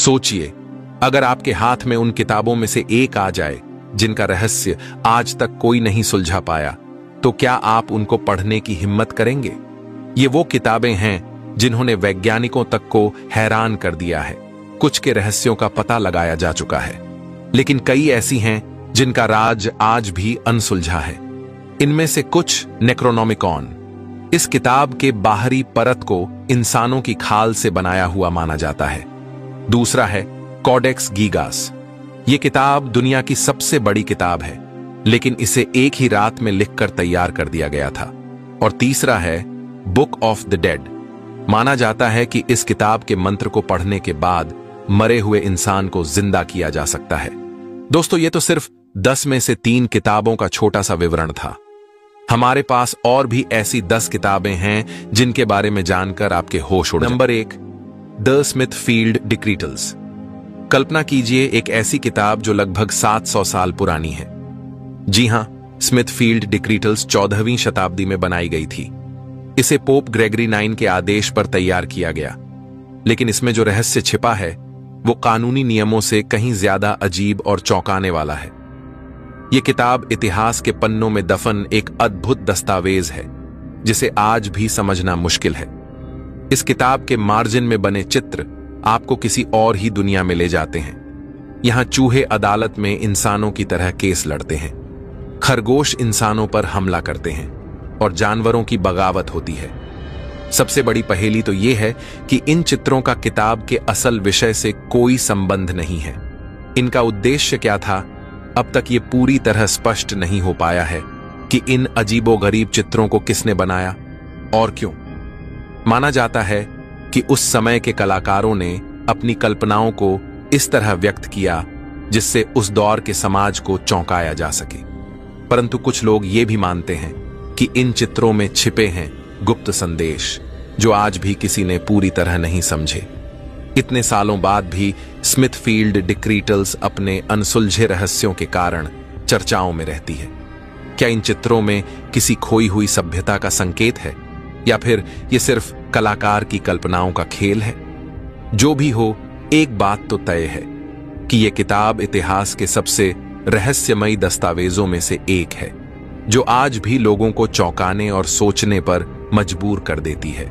सोचिए, अगर आपके हाथ में उन किताबों में से एक आ जाए जिनका रहस्य आज तक कोई नहीं सुलझा पाया, तो क्या आप उनको पढ़ने की हिम्मत करेंगे? ये वो किताबें हैं जिन्होंने वैज्ञानिकों तक को हैरान कर दिया है। कुछ के रहस्यों का पता लगाया जा चुका है, लेकिन कई ऐसी हैं जिनका राज आज भी अनसुलझा है। इनमें से कुछ नेक्रोनोमिकॉन, इस किताब के बाहरी परत को इंसानों की खाल से बनाया हुआ माना जाता है। दूसरा है कोडेक्स गीगास। यह किताब दुनिया की सबसे बड़ी किताब है, लेकिन इसे एक ही रात में लिखकर तैयार कर दिया गया था। और तीसरा है बुक ऑफ द डेड। माना जाता है कि इस किताब के मंत्र को पढ़ने के बाद मरे हुए इंसान को जिंदा किया जा सकता है। दोस्तों, यह तो सिर्फ 10 में से 3 किताबों का छोटा सा विवरण था। हमारे पास और भी ऐसी 10 किताबें हैं जिनके बारे में जानकर आपके होश उड़ जाएं। Number 1, the Smithfield Decretals. कल्पना कीजिए, एक ऐसी किताब जो लगभग 700 साल पुरानी है। जी हां, स्मिथफील्ड डिक्रीटल्स 14वीं शताब्दी में बनाई गई थी। इसे पोप ग्रेगरी 9 के आदेश पर तैयार किया गया, लेकिन इसमें जो रहस्य छिपा है वो कानूनी नियमों से कहीं ज्यादा अजीब और चौंकाने वाला है। यह किताब इतिहास के पन्नों में दफन एक अद्भुत दस्तावेज है जिसे आज भी समझना मुश्किल है। इस किताब के मार्जिन में बने चित्र आपको किसी और ही दुनिया में ले जाते हैं। यहां चूहे अदालत में इंसानों की तरह केस लड़ते हैं, खरगोश इंसानों पर हमला करते हैं और जानवरों की बगावत होती है। सबसे बड़ी पहेली तो यह है कि इन चित्रों का किताब के असल विषय से कोई संबंध नहीं है। इनका उद्देश्य क्या था, अब तक ये पूरी तरह स्पष्ट नहीं हो पाया है कि इन अजीबोगरीब चित्रों को किसने बनाया और क्यों। माना जाता है कि उस समय के कलाकारों ने अपनी कल्पनाओं को इस तरह व्यक्त किया जिससे उस दौर के समाज को चौंकाया जा सके। परंतु कुछ लोग ये भी मानते हैं कि इन चित्रों में छिपे हैं गुप्त संदेश जो आज भी किसी ने पूरी तरह नहीं समझे। इतने सालों बाद भी स्मिथफील्ड डिक्रीटल्स अपने अनसुलझे रहस्यों के कारण चर्चाओं में रहती है। क्या इन चित्रों में किसी खोई हुई सभ्यता का संकेत है, या फिर यह सिर्फ कलाकार की कल्पनाओं का खेल है? जो भी हो, एक बात तो तय है कि यह किताब इतिहास के सबसे रहस्यमयी दस्तावेजों में से एक है, जो आज भी लोगों को चौंकाने और सोचने पर मजबूर कर देती है।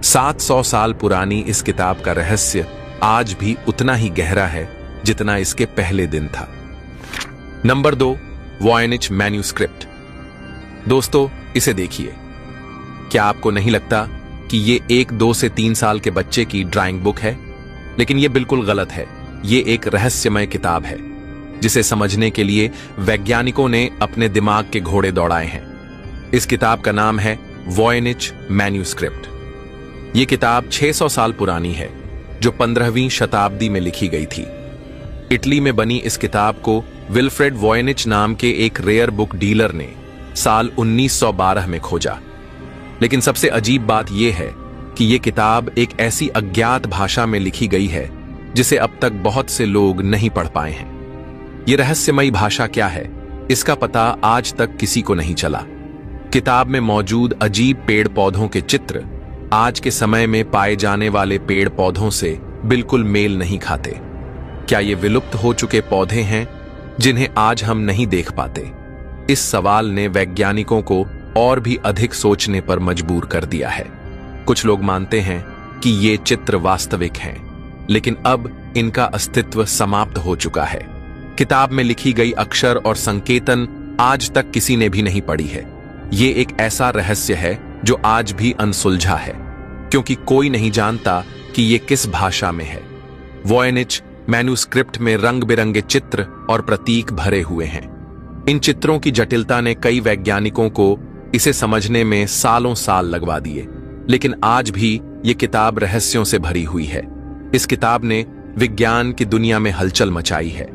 700 साल पुरानी इस किताब का रहस्य आज भी उतना ही गहरा है जितना इसके पहले दिन था। Number 2, Voynich manuscript. दोस्तों, इसे देखिए। क्या आपको नहीं लगता कि ये एक 2 से 3 साल के बच्चे की ड्राइंग बुक है? लेकिन यह बिल्कुल गलत है। ये एक रहस्यमय किताब है जिसे समझने के लिए वैज्ञानिकों ने अपने दिमाग के घोड़े दौड़ाए हैं। इस किताब का नाम है वॉयनिच मैन्यूस्क्रिप्ट। यह किताब 600 साल पुरानी है, जो 15वीं शताब्दी में लिखी गई थी। इटली में बनी इस किताब को विल्फ्रेड वॉयनिच नाम के एक रेयर बुक डीलर ने साल 1912 में खोजा। लेकिन सबसे अजीब बात यह है कि यह किताब एक ऐसी अज्ञात भाषा में लिखी गई है जिसे अब तक बहुत से लोग नहीं पढ़ पाए हैं। यह रहस्यमयी भाषा क्या है, इसका पता आज तक किसी को नहीं चला। किताब में मौजूद अजीब पेड़ पौधों के चित्र आज के समय में पाए जाने वाले पेड़ पौधों से बिल्कुल मेल नहीं खाते। क्या ये विलुप्त हो चुके पौधे हैं जिन्हें आज हम नहीं देख पाते? इस सवाल ने वैज्ञानिकों को और भी अधिक सोचने पर मजबूर कर दिया है। कुछ लोग मानते हैं कि ये चित्र वास्तविक हैं, लेकिन अब इनका अस्तित्व समाप्त हो चुका है। किताब में लिखी गई अक्षर और संकेतन आज तक किसी ने भी नहीं पढ़ी है। ये एक ऐसा रहस्य है जो आज भी अनसुलझा है, क्योंकि कोई नहीं जानता कि ये किस भाषा में है। वॉयनिच मैन्यूस्क्रिप्ट में रंग बिरंगे चित्र और प्रतीक भरे हुए हैं। इन चित्रों की जटिलता ने कई वैज्ञानिकों को इसे समझने में सालों साल लगवा दिए, लेकिन आज भी ये किताब रहस्यों से भरी हुई है। इस किताब ने विज्ञान की दुनिया में हलचल मचाई है।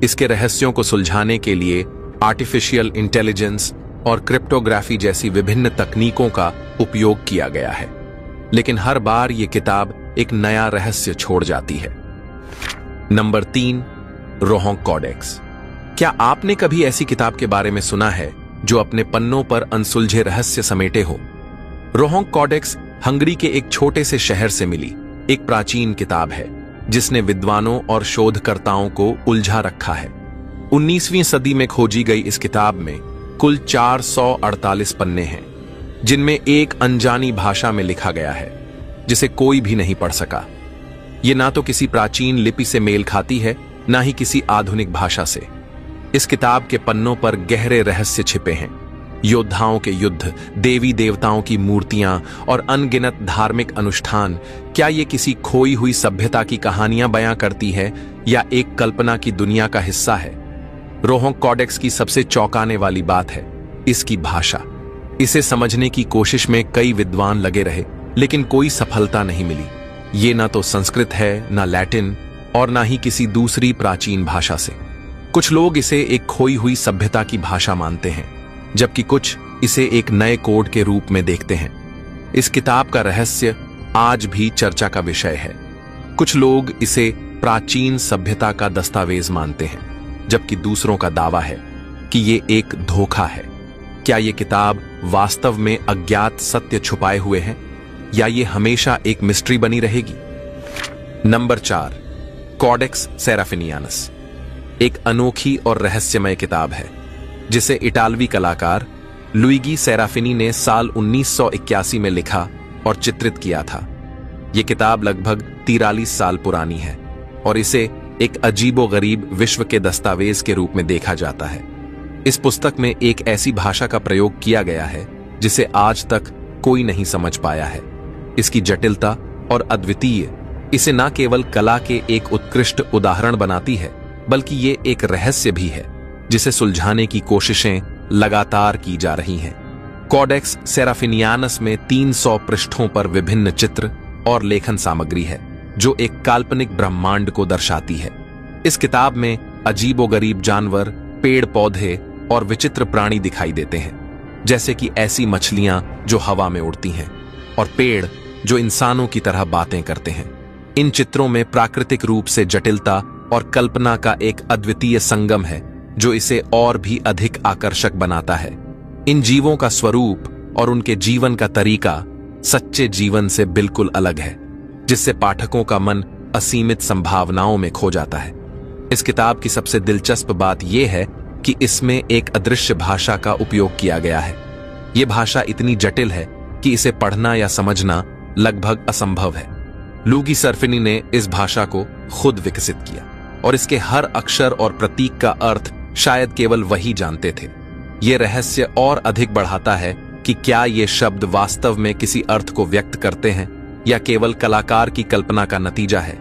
इसके रहस्यों को सुलझाने के लिए आर्टिफिशियल इंटेलिजेंस और क्रिप्टोग्राफी जैसी विभिन्न तकनीकों का उपयोग किया गया है, लेकिन हर बार यह किताब एक नया रहस्य छोड़ जाती है। Number 3, Rohonc Codex. क्या आपने कभी ऐसी किताब के बारे में सुना है जो अपने पन्नों पर अनसुलझे रहस्य समेटे हो? रोहोंक कॉडेक्स हंगरी के एक छोटे से शहर से मिली एक प्राचीन किताब है। जिसने विद्वानों और शोधकर्ताओं को उलझा रखा है। 19वीं सदी में खोजी गई इस किताब में कुल 448 पन्ने हैं, जिनमें एक अनजानी भाषा में लिखा गया है जिसे कोई भी नहीं पढ़ सका। ये ना तो किसी प्राचीन लिपि से मेल खाती है, ना ही किसी आधुनिक भाषा से। इस किताब के पन्नों पर गहरे रहस्य छिपे हैं। योद्धाओं के युद्ध, देवी देवताओं की मूर्तियां और अनगिनत धार्मिक अनुष्ठान। क्या ये किसी खोई हुई सभ्यता की कहानियां बयां करती है या एक कल्पना की दुनिया का हिस्सा है? रोहोंग कॉडेक्स की सबसे चौंकाने वाली बात है इसकी भाषा। इसे समझने की कोशिश में कई विद्वान लगे रहे, लेकिन कोई सफलता नहीं मिली। ये ना तो संस्कृत है, ना लैटिन, और ना ही किसी दूसरी प्राचीन भाषा से। कुछ लोग इसे एक खोई हुई सभ्यता की भाषा मानते हैं, जबकि कुछ इसे एक नए कोड के रूप में देखते हैं। इस किताब का रहस्य आज भी चर्चा का विषय है। कुछ लोग इसे प्राचीन सभ्यता का दस्तावेज मानते हैं, जबकि दूसरों का दावा है कि ये एक धोखा है। क्या ये किताब वास्तव में अज्ञात सत्य छुपाए हुए है, या ये हमेशा एक मिस्ट्री बनी रहेगी? नंबर 4, कॉडेक्स सेराफिनियानस एक अनोखी और रहस्यमय किताब है, जिसे इटालवी कलाकार लुइगी सेराफिनी ने साल 1981 में लिखा और चित्रित किया था। यह किताब लगभग 43 साल पुरानी है और इसे एक अजीबोगरीब विश्व के दस्तावेज के रूप में देखा जाता है। इस पुस्तक में एक ऐसी भाषा का प्रयोग किया गया है जिसे आज तक कोई नहीं समझ पाया है। इसकी जटिलता और अद्वितीय इसे न केवल कला के एक उत्कृष्ट उदाहरण बनाती है, बल्कि ये एक रहस्य भी है जिसे सुलझाने की कोशिशें लगातार की जा रही हैं। कॉडेक्स सेराफिनियानस में 300 पृष्ठों पर विभिन्न चित्र और लेखन सामग्री है, जो एक काल्पनिक ब्रह्मांड को दर्शाती है। इस किताब में अजीबोगरीब जानवर, पेड़ पौधे और विचित्र प्राणी दिखाई देते हैं, जैसे कि ऐसी मछलियां जो हवा में उड़ती हैं और पेड़ जो इंसानों की तरह बातें करते हैं। इन चित्रों में प्राकृतिक रूप से जटिलता और कल्पना का एक अद्वितीय संगम है, जो इसे और भी अधिक आकर्षक बनाता है। इन जीवों का स्वरूप और उनके जीवन का तरीका सच्चे जीवन से बिल्कुल अलग है, जिससे पाठकों का मन असीमित संभावनाओं में खो जाता है। इस किताब की सबसे दिलचस्प बात यह है कि इसमें एक अदृश्य भाषा का उपयोग किया गया है। यह भाषा इतनी जटिल है कि इसे पढ़ना या समझना लगभग असंभव है। लुइगी सेराफिनी ने इस भाषा को खुद विकसित किया और इसके हर अक्षर और प्रतीक का अर्थ शायद केवल वही जानते थे। यह रहस्य और अधिक बढ़ाता है कि क्या ये शब्द वास्तव में किसी अर्थ को व्यक्त करते हैं या केवल कलाकार की कल्पना का नतीजा है।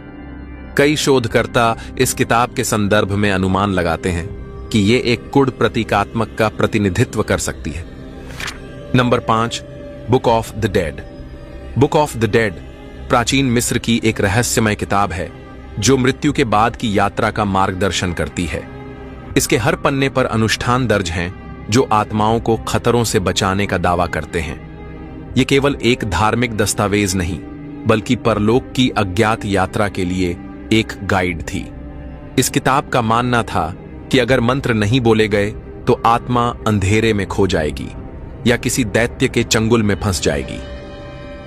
कई शोधकर्ता इस किताब के संदर्भ में अनुमान लगाते हैं कि ये एक कुढ़ प्रतीकात्मक का प्रतिनिधित्व कर सकती है। Number 5, book of the dead. Book of the dead प्राचीन मिस्र की एक रहस्यमय किताब है जो मृत्यु के बाद की यात्रा का मार्गदर्शन करती है। इसके हर पन्ने पर अनुष्ठान दर्ज हैं जो आत्माओं को खतरों से बचाने का दावा करते हैं। यह केवल एक धार्मिक दस्तावेज नहीं, बल्कि परलोक की अज्ञात यात्रा के लिए एक गाइड थी। इस किताब का मानना था कि अगर मंत्र नहीं बोले गए तो आत्मा अंधेरे में खो जाएगी या किसी दैत्य के चंगुल में फंस जाएगी।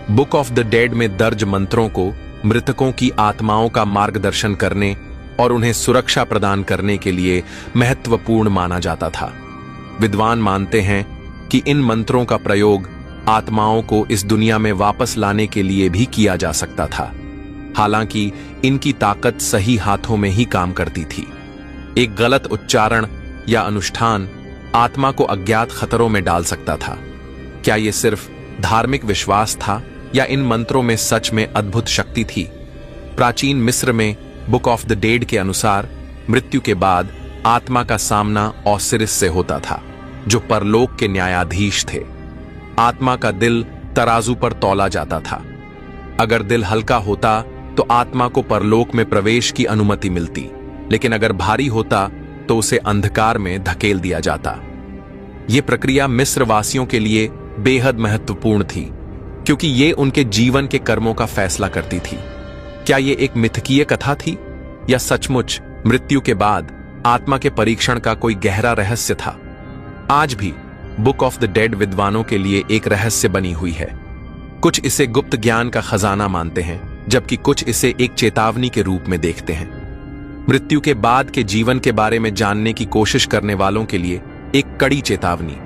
बुक ऑफ द डेड में दर्ज मंत्रों को मृतकों की आत्माओं का मार्गदर्शन करने और उन्हें सुरक्षा प्रदान करने के लिए महत्वपूर्ण माना जाता था। विद्वान मानते हैं कि इन मंत्रों का प्रयोग आत्माओं को इस दुनिया में वापस लाने के लिए भी किया जा सकता था, हालांकि इनकी ताकत सही हाथों में ही काम करती थी। एक गलत उच्चारण या अनुष्ठान आत्मा को अज्ञात खतरों में डाल सकता था। क्या यह सिर्फ धार्मिक विश्वास था या इन मंत्रों में सच में अद्भुत शक्ति थी? प्राचीन मिस्र में बुक ऑफ द डेड के अनुसार मृत्यु के बाद आत्मा का सामना ओसिरिस से होता था, जो परलोक के न्यायाधीश थे। आत्मा का दिल तराजू पर तौला जाता था। अगर दिल हल्का होता तो आत्मा को परलोक में प्रवेश की अनुमति मिलती, लेकिन अगर भारी होता तो उसे अंधकार में धकेल दिया जाता। यह प्रक्रिया मिस्र वासियों के लिए बेहद महत्वपूर्ण थी, क्योंकि ये उनके जीवन के कर्मों का फैसला करती थी। क्या यह एक मिथकीय कथा थी या सचमुच मृत्यु के बाद आत्मा के परीक्षण का कोई गहरा रहस्य था? आज भी बुक ऑफ द डेड विद्वानों के लिए एक रहस्य बनी हुई है। कुछ इसे गुप्त ज्ञान का खजाना मानते हैं, जबकि कुछ इसे एक चेतावनी के रूप में देखते हैं। मृत्यु के बाद के जीवन के बारे में जानने की कोशिश करने वालों के लिए एक कड़ी चेतावनी।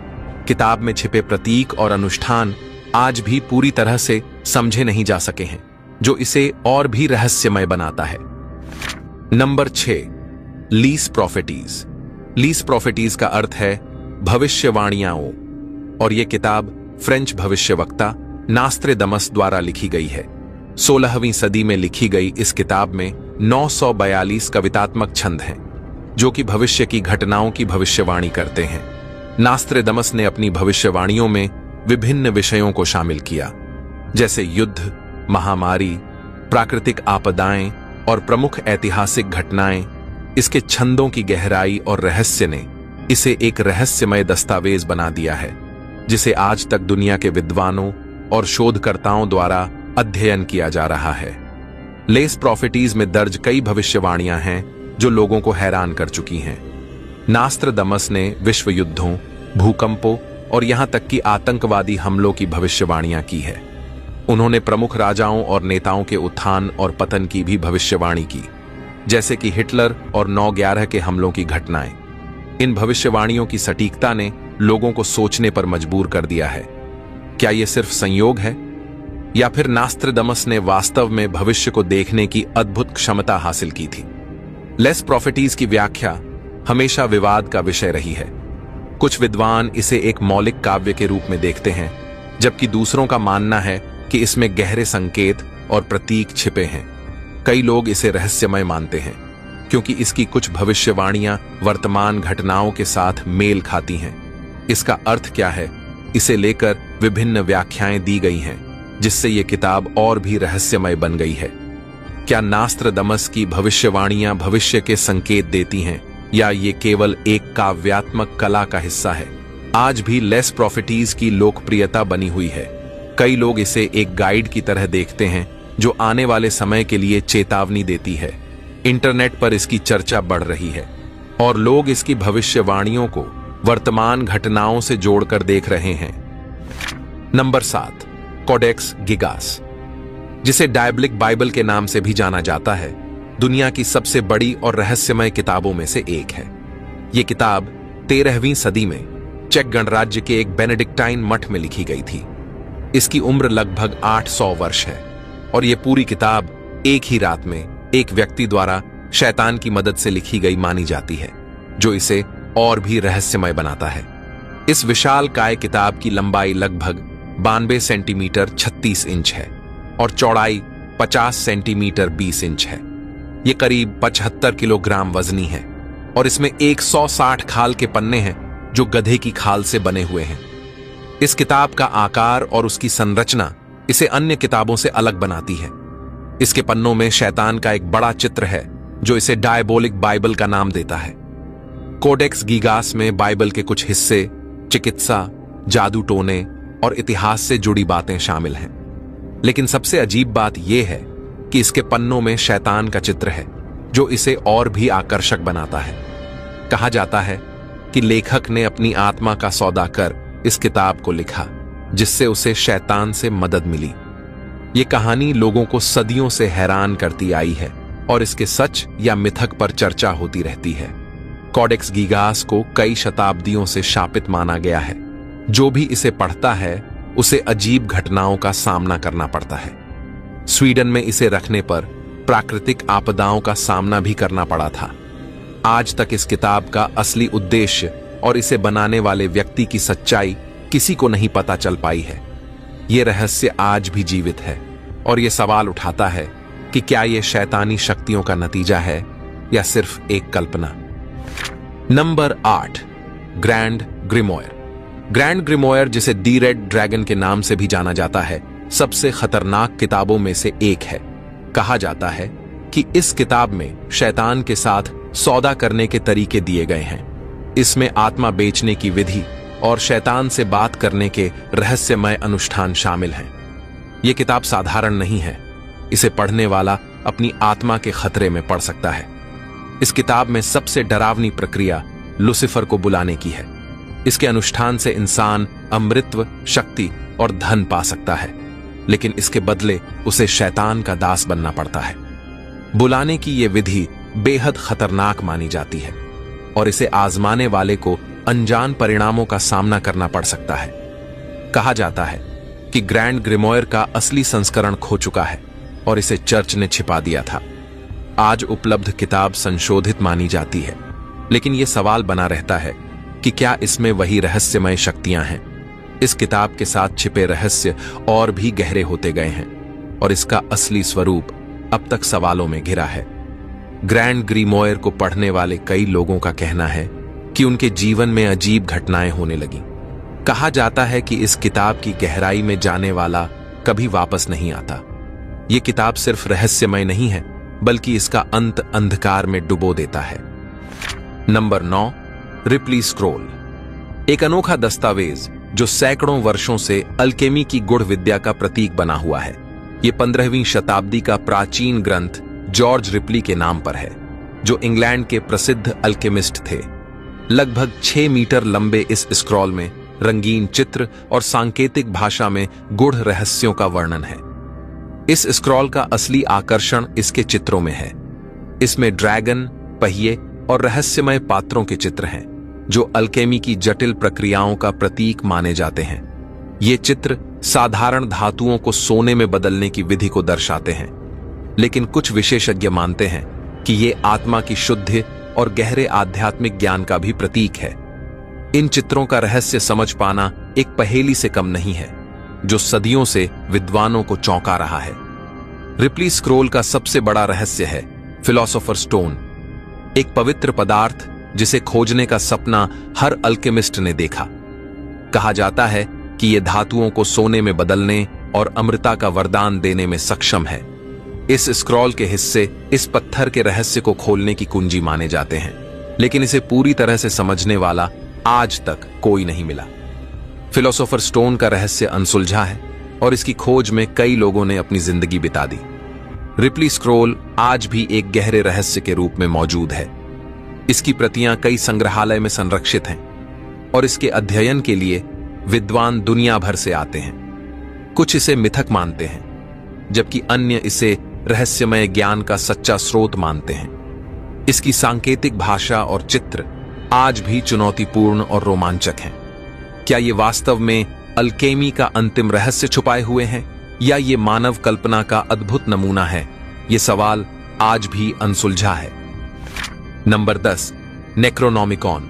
किताब में छिपे प्रतीक और अनुष्ठान आज भी पूरी तरह से समझे नहीं जा सके हैं, जो इसे और भी रहस्यमय बनाता है। Number 6, Les Propheties. Les Propheties का अर्थ है भविष्यवाणियां, और यह किताब फ्रेंच भविष्यवक्ता नास्त्रेदमस द्वारा लिखी गई है। 16वीं सदी में लिखी गई इस किताब में 942 कवितात्मक छंद हैं, जो कि भविष्य की घटनाओं की भविष्यवाणी करते हैं। नास्त्रेदमस ने अपनी भविष्यवाणियों में विभिन्न विषयों को शामिल किया, जैसे युद्ध, महामारी, प्राकृतिक आपदाएं और प्रमुख ऐतिहासिक घटनाएं। इसके छंदों की गहराई और रहस्य ने इसे एक रहस्यमय दस्तावेज बना दिया है, जिसे आज तक दुनिया के विद्वानों और शोधकर्ताओं द्वारा अध्ययन किया जा रहा है। लेस प्रॉफिटीज में दर्ज कई भविष्यवाणियां हैं जो लोगों को हैरान कर चुकी हैं। नास्त्रदमस ने विश्व युद्धों, भूकंपों और यहां तक कि आतंकवादी हमलों की भविष्यवाणियां की है। उन्होंने प्रमुख राजाओं और नेताओं के उत्थान और पतन की भी भविष्यवाणी की, जैसे कि हिटलर और 9/11 के हमलों की घटनाएं। इन भविष्यवाणियों की सटीकता ने लोगों को सोचने पर मजबूर कर दिया है। क्या यह सिर्फ संयोग है, या फिर नास्त्रदमस ने वास्तव में भविष्य को देखने की अद्भुत क्षमता हासिल की थी? लेस प्रॉफिटीज की व्याख्या हमेशा विवाद का विषय रही है। कुछ विद्वान इसे एक मौलिक काव्य के रूप में देखते हैं, जबकि दूसरों का मानना है कि इसमें गहरे संकेत और प्रतीक छिपे हैं। कई लोग इसे रहस्यमय मानते हैं, क्योंकि इसकी कुछ भविष्यवाणियां वर्तमान घटनाओं के साथ मेल खाती हैं। इसका अर्थ क्या है, इसे लेकर विभिन्न व्याख्याएं दी गई हैं, जिससे यह किताब और भी रहस्यमय बन गई है। क्या नास्त्रदमस की भविष्यवाणियां भविष्य के संकेत देती हैं, या ये केवल एक काव्यात्मक कला का हिस्सा है? आज भी लेस प्रॉफिटीज की लोकप्रियता बनी हुई है। कई लोग इसे एक गाइड की तरह देखते हैं, जो आने वाले समय के लिए चेतावनी देती है। इंटरनेट पर इसकी चर्चा बढ़ रही है, और लोग इसकी भविष्यवाणियों को वर्तमान घटनाओं से जोड़कर देख रहे हैं। नंबर 7, कोडेक्स गिगास, जिसे डायबलिक बाइबल के नाम से भी जाना जाता है, दुनिया की सबसे बड़ी और रहस्यमय किताबों में से एक है। यह किताब 13वीं सदी में चेक गणराज्य के एक बेनेडिक्टाइन मठ में लिखी गई थी। इसकी उम्र लगभग 800 वर्ष है, और यह पूरी किताब एक ही रात में एक व्यक्ति द्वारा शैतान की मदद से लिखी गई मानी जाती है, जो इसे और भी रहस्यमय बनाता है। इस विशाल काय किताब की लंबाई लगभग 92 सेंटीमीटर 36 इंच है, और चौड़ाई 50 सेंटीमीटर 20 इंच है। यह करीब 75 किलोग्राम वजनी है, और इसमें 160 खाल के पन्ने हैं, जो गधे की खाल से बने हुए हैं। इस किताब का आकार और उसकी संरचना इसे अन्य किताबों से अलग बनाती है। इसके पन्नों में शैतान का एक बड़ा चित्र है, जो इसे डायबोलिक बाइबल का नाम देता है। कोडेक्स गीगास में बाइबल के कुछ हिस्से, चिकित्सा, जादू टोने और इतिहास से जुड़ी बातें शामिल हैं। लेकिन सबसे अजीब बात यह है कि इसके पन्नों में शैतान का चित्र है, जो इसे और भी आकर्षक बनाता है। कहा जाता है कि लेखक ने अपनी आत्मा का सौदा कर इस किताब को लिखा, जिससे उसे शैतान से मदद मिली। यह कहानी लोगों को सदियों से हैरान करती आई है, और इसके सच या मिथक पर चर्चा होती रहती है। कोडेक्स गीगास को कई शताब्दियों से शापित माना गया है। जो भी इसे पढ़ता है, उसे अजीब घटनाओं का सामना करना पड़ता है। स्वीडन में इसे रखने पर प्राकृतिक आपदाओं का सामना भी करना पड़ा था। आज तक इस किताब का असली उद्देश्य और इसे बनाने वाले व्यक्ति की सच्चाई किसी को नहीं पता चल पाई है। यह रहस्य आज भी जीवित है, और यह सवाल उठाता है कि क्या यह शैतानी शक्तियों का नतीजा है, या सिर्फ एक कल्पना। Number 8, Grand Grimoire. Grand Grimoire, जिसे दी रेड ड्रैगन के नाम से भी जाना जाता है, सबसे खतरनाक किताबों में से एक है। कहा जाता है कि इस किताब में शैतान के साथ सौदा करने के तरीके दिए गए हैं। इसमें आत्मा बेचने की विधि और शैतान से बात करने के रहस्यमय अनुष्ठान शामिल हैं। यह किताब साधारण नहीं है। इसे पढ़ने वाला अपनी आत्मा के खतरे में पड़ सकता है। इस किताब में सबसे डरावनी प्रक्रिया लुसिफर को बुलाने की है। इसके अनुष्ठान से इंसान अमृतत्व, शक्ति और धन पा सकता है। लेकिन इसके बदले उसे शैतान का दास बनना पड़ता है। बुलाने की यह विधि बेहद खतरनाक मानी जाती है और इसे आजमाने वाले को अनजान परिणामों का सामना करना पड़ सकता है। कहा जाता है कि ग्रैंड ग्रिमोयर का असली संस्करण खो चुका है और इसे चर्च ने छिपा दिया था। आज उपलब्ध किताब संशोधित मानी जाती है, लेकिन यह सवाल बना रहता है कि क्या इसमें वही रहस्यमय शक्तियां हैं। इस किताब के साथ छिपे रहस्य और भी गहरे होते गए हैं और इसका असली स्वरूप अब तक सवालों में घिरा है। ग्रैंड ग्रिमोयर को पढ़ने वाले कई लोगों का कहना है कि उनके जीवन में अजीब घटनाएं होने लगीं। कहा जाता है कि इस किताब की गहराई में जाने वाला कभी वापस नहीं आता। यह किताब सिर्फ रहस्यमय नहीं है, बल्कि इसका अंत अंधकार में डुबो देता है। Number 9, replay scroll. एक अनोखा दस्तावेज जो सैकड़ों वर्षों से अल्केमी की गुढ़ विद्या का प्रतीक बना हुआ है। यह 15वीं शताब्दी का प्राचीन ग्रंथ जॉर्ज रिप्ली के नाम पर है, जो इंग्लैंड के प्रसिद्ध अल्केमिस्ट थे। लगभग 6 मीटर लंबे इस स्क्रॉल में रंगीन चित्र और सांकेतिक भाषा में गूढ़ रहस्यों का वर्णन है। इस स्क्रॉल का असली आकर्षण इसके चित्रों में है। इसमें ड्रैगन, पहिए और रहस्यमय पात्रों के चित्र हैं, जो अल्केमी की जटिल प्रक्रियाओं का प्रतीक माने जाते हैं। ये चित्र साधारण धातुओं को सोने में बदलने की विधि को दर्शाते हैं, लेकिन कुछ विशेषज्ञ मानते हैं कि ये आत्मा की शुद्धि और गहरे आध्यात्मिक ज्ञान का भी प्रतीक है। इन चित्रों का रहस्य समझ पाना एक पहेली से कम नहीं है, जो सदियों से विद्वानों को चौंका रहा है। रिप्ली स्क्रॉल का सबसे बड़ा रहस्य है फिलोसोफर स्टोन, एक पवित्र पदार्थ जिसे खोजने का सपना हर अल्केमिस्ट ने देखा। कहा जाता है कि यह धातुओं को सोने में बदलने और अमृता का वरदान देने में सक्षम है। इस स्क्रॉल के हिस्से इस पत्थर के रहस्य को खोलने की कुंजी माने जाते हैं, लेकिन इसे पूरी तरह से समझने वाला आज तक कोई नहीं मिला। फिलोसोफर स्टोन का रहस्य अनसुलझा है और इसकी खोज में कई लोगों ने अपनी जिंदगी बिता दी। रिप्ली स्क्रॉल आज भी एक गहरे रहस्य के रूप में मौजूद है। इसकी प्रतियां कई संग्रहालय में संरक्षित हैं और इसके अध्ययन के लिए विद्वान दुनिया भर से आते हैं। कुछ इसे मिथक मानते हैं, जबकि अन्य इसे रहस्यमय ज्ञान का सच्चा स्रोत मानते हैं। इसकी सांकेतिक भाषा और चित्र आज भी चुनौतीपूर्ण और रोमांचक हैं। क्या ये वास्तव में अल्केमी का अंतिम रहस्य छुपाए हुए हैं, या ये मानव कल्पना का अद्भुत नमूना है? ये सवाल आज भी अनसुलझा है। नंबर 10, नेक्रोनॉमिकॉन।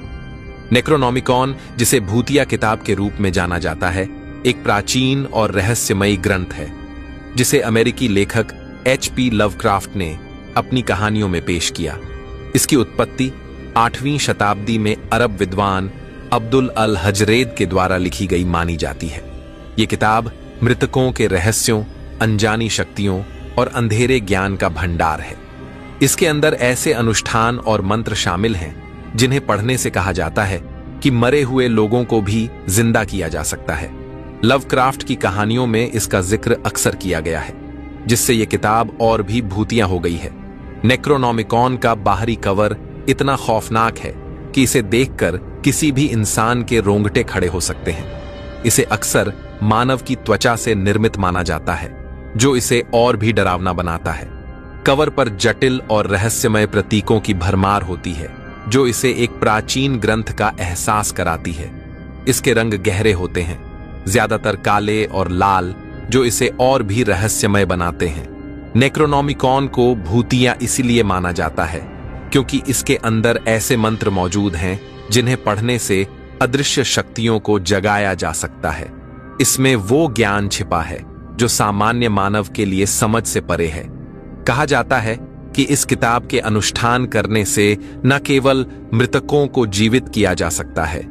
नेक्रोनॉमिकॉन, जिसे भूतिया किताब के रूप में जाना जाता है, एक प्राचीन और रहस्यमयी ग्रंथ है, जिसे अमेरिकी लेखक H.P. लवक्राफ्ट ने अपनी कहानियों में पेश किया। इसकी उत्पत्ति 8वीं शताब्दी में अरब विद्वान अब्दुल अल हजरेद के द्वारा लिखी गई मानी जाती है। यह किताब मृतकों के रहस्यों, अनजानी शक्तियों और अंधेरे ज्ञान का भंडार है। इसके अंदर ऐसे अनुष्ठान और मंत्र शामिल हैं जिन्हें पढ़ने से कहा जाता है कि मरे हुए लोगों को भी जिंदा किया जा सकता है। लवक्राफ्ट की कहानियों में इसका जिक्र अक्सर किया गया है, जिससे यह किताब और भी भूतिया हो गई है। नेक्रोनॉमिकॉन का बाहरी कवर इतना खौफनाक है कि इसे देखकर किसी भी इंसान के रोंगटे खड़े हो सकते हैं। इसे अक्सर मानव की त्वचा से निर्मित माना जाता है, जो इसे और भी डरावना बनाता है। कवर पर जटिल और रहस्यमय प्रतीकों की भरमार होती है, जो इसे एक प्राचीन ग्रंथ का एहसास कराती है। इसके रंग गहरे होते हैं, ज्यादातर काले और लाल, जो इसे और भी रहस्यमय बनाते हैं। नेक्रोनॉमिकॉन को भूतिया इसलिए माना जाता है क्योंकि इसके अंदर ऐसे मंत्र मौजूद हैं जिन्हें पढ़ने से अदृश्य शक्तियों को जगाया जा सकता है। इसमें वो ज्ञान छिपा है जो सामान्य मानव के लिए समझ से परे है। कहा जाता है कि इस किताब के अनुष्ठान करने से न केवल मृतकों को जीवित किया जा सकता है,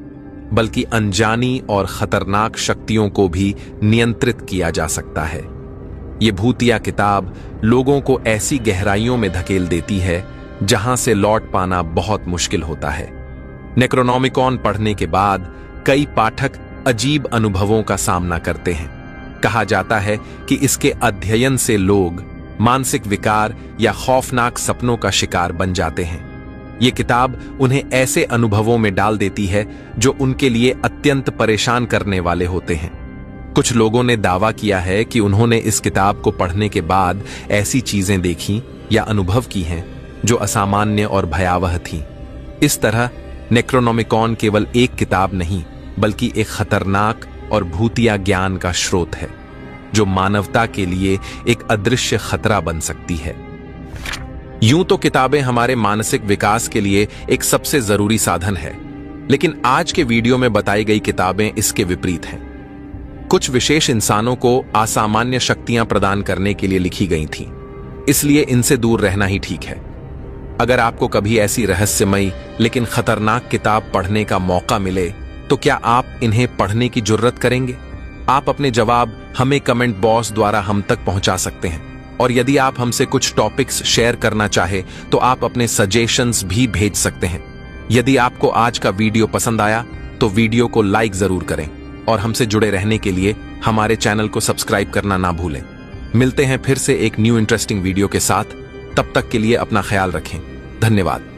बल्कि अनजानी और खतरनाक शक्तियों को भी नियंत्रित किया जा सकता है। ये भूतिया किताब लोगों को ऐसी गहराइयों में धकेल देती है जहां से लौट पाना बहुत मुश्किल होता है। नेक्रोनॉमिकॉन पढ़ने के बाद कई पाठक अजीब अनुभवों का सामना करते हैं। कहा जाता है कि इसके अध्ययन से लोग मानसिक विकार या खौफनाक सपनों का शिकार बन जाते हैं। ये किताब उन्हें ऐसे अनुभवों में डाल देती है जो उनके लिए अत्यंत परेशान करने वाले होते हैं। कुछ लोगों ने दावा किया है कि उन्होंने इस किताब को पढ़ने के बाद ऐसी चीजें देखी या अनुभव की हैं जो असामान्य और भयावह थीं। इस तरह नेक्रोनोमिकॉन केवल एक किताब नहीं बल्कि एक खतरनाक और भूतिया ज्ञान का स्रोत है जो मानवता के लिए एक अदृश्य खतरा बन सकती है। यूं तो किताबें हमारे मानसिक विकास के लिए एक सबसे जरूरी साधन है, लेकिन आज के वीडियो में बताई गई किताबें इसके विपरीत हैं। कुछ विशेष इंसानों को असामान्य शक्तियां प्रदान करने के लिए लिखी गई थीं, इसलिए इनसे दूर रहना ही ठीक है। अगर आपको कभी ऐसी रहस्यमयी लेकिन खतरनाक किताब पढ़ने का मौका मिले तो क्या आप इन्हें पढ़ने की जुर्रत करेंगे? आप अपने जवाब हमें कमेंट बॉक्स द्वारा हम तक पहुंचा सकते हैं, और यदि आप हमसे कुछ टॉपिक्स शेयर करना चाहे तो आप अपने सजेशंस भी भेज सकते हैं। यदि आपको आज का वीडियो पसंद आया तो वीडियो को लाइक जरूर करें और हमसे जुड़े रहने के लिए हमारे चैनल को सब्सक्राइब करना ना भूलें। मिलते हैं फिर से एक न्यू इंटरेस्टिंग वीडियो के साथ। तब तक के लिए अपना ख्याल रखें। धन्यवाद।